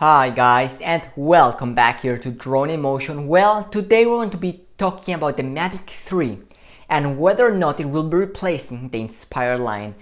Hi guys, and welcome back here to Drone Emotion. Well, today we're going to be talking about the Mavic 3 and whether or not it will be replacing the Inspire line.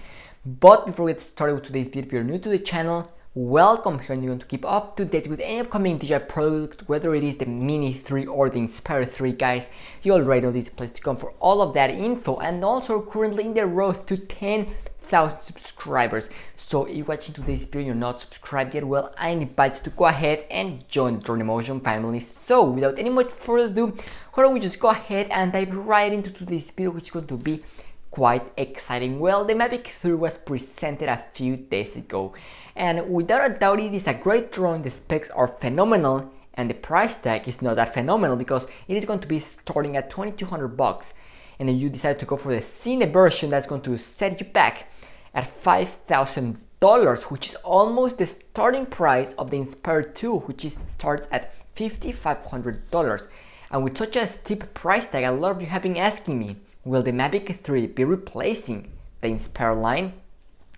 But before we get started with today's video, if you're new to the channel, welcome here and you want to keep up to date with any upcoming DJI product, whether it is the Mini 3 or the Inspire 3, guys. You already know this place to come for all of that info, and also currently in the road to 10,000 subscribers. So if you're watching today's video and you're not subscribed yet, well, I invite you to go ahead and join the Drone Emotion family. So without any much further ado, why don't we just go ahead and dive right into today's video, which is going to be quite exciting. Well, the Mavic 3 was presented a few days ago, and without a doubt it is a great drone. The specs are phenomenal and the price tag is not that phenomenal because it is going to be starting at $2,200, and if you decide to go for the Cine version, that's going to set you back at $5,000, which is almost the starting price of the Inspire 2, which starts at $5,500. And with such a steep price tag, a lot of you have been asking me, will the Mavic 3 be replacing the Inspire line?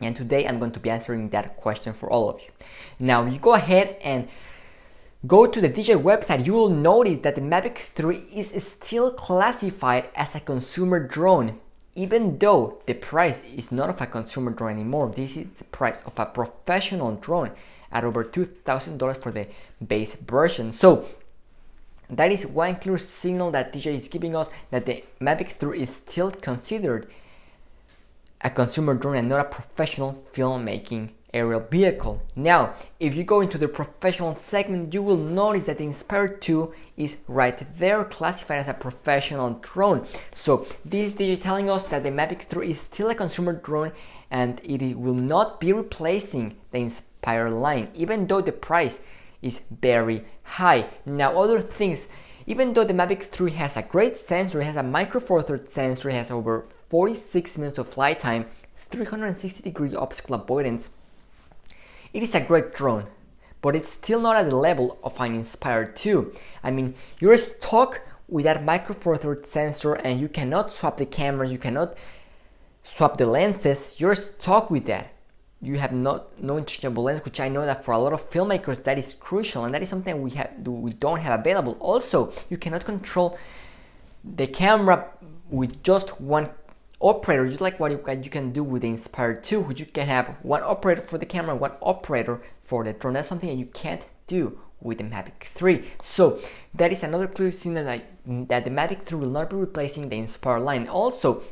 And today I'm going to be answering that question for all of you. Now, you go ahead and go to the DJI website, you will notice that the Mavic 3 is still classified as a consumer drone, even though the price is not of a consumer drone anymore. This is the price of a professional drone at over $2,000 for the base version. So that is one clear signal that DJI is giving us that the Mavic 3 is still considered a consumer drone and not a professional filmmaking aerial vehicle. Now, if you go into the professional segment, you will notice that the Inspire 2 is right there classified as a professional drone. So this is telling us that the Mavic 3 is still a consumer drone and it will not be replacing the Inspire line, even though the price is very high. Now, other things, even though the Mavic 3 has a great sensor, it has a micro four thirds sensor, it has over 46 minutes of flight time, 360-degree optical avoidance, it is a great drone, but it's still not at the level of an Inspire 2. I mean, you're stuck with that micro four thirds sensor and you cannot swap the cameras, you cannot swap the lenses, you're stuck with that. You have no interchangeable lens, which I know that for a lot of filmmakers that is crucial, and that is something we don't have available. Also, you cannot control the camera with just one operator, just like what you can do with the Inspire 2, which you can have one operator for the camera, one operator for the drone. That's something that you can't do with the Mavic 3. So that is another clear signal that the Mavic 3 will not be replacing the Inspire line. Also,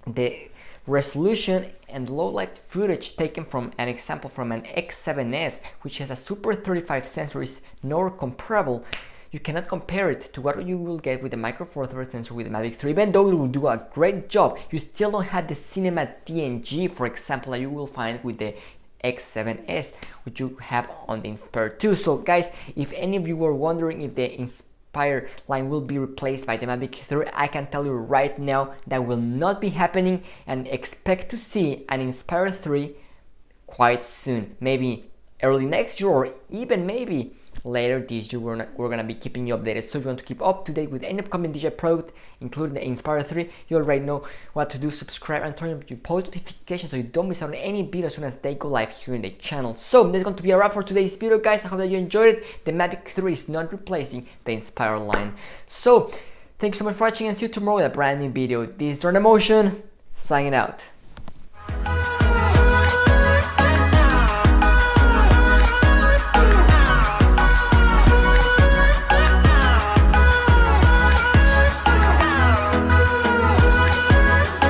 the resolution and low light footage taken from an example from an X7S, which has a Super 35 sensor, is nor comparable. You cannot compare it to what you will get with the micro four thirds sensor with the Mavic 3. Even though it will do a great job, you still don't have the cinema DNG, for example, that you will find with the X7S, which you have on the Inspire 2. So guys, if any of you were wondering if the Inspire line will be replaced by the Mavic 3, I can tell you right now that will not be happening, and expect to see an Inspire 3 quite soon. Maybe early next year, or even maybe later this year. We're gonna be keeping you updated. So if you want to keep up to date with any upcoming DJI product, including the Inspire 3, you already know what to do. Subscribe and turn on your post notifications so you don't miss out on any video as soon as they go live here in the channel. So that's going to be a wrap for today's video, guys. I hope that you enjoyed it. The Mavic 3 is not replacing the Inspire line. So thank you so much for watching, and see you tomorrow with a brand new video. This is Drone Emotion, signing out.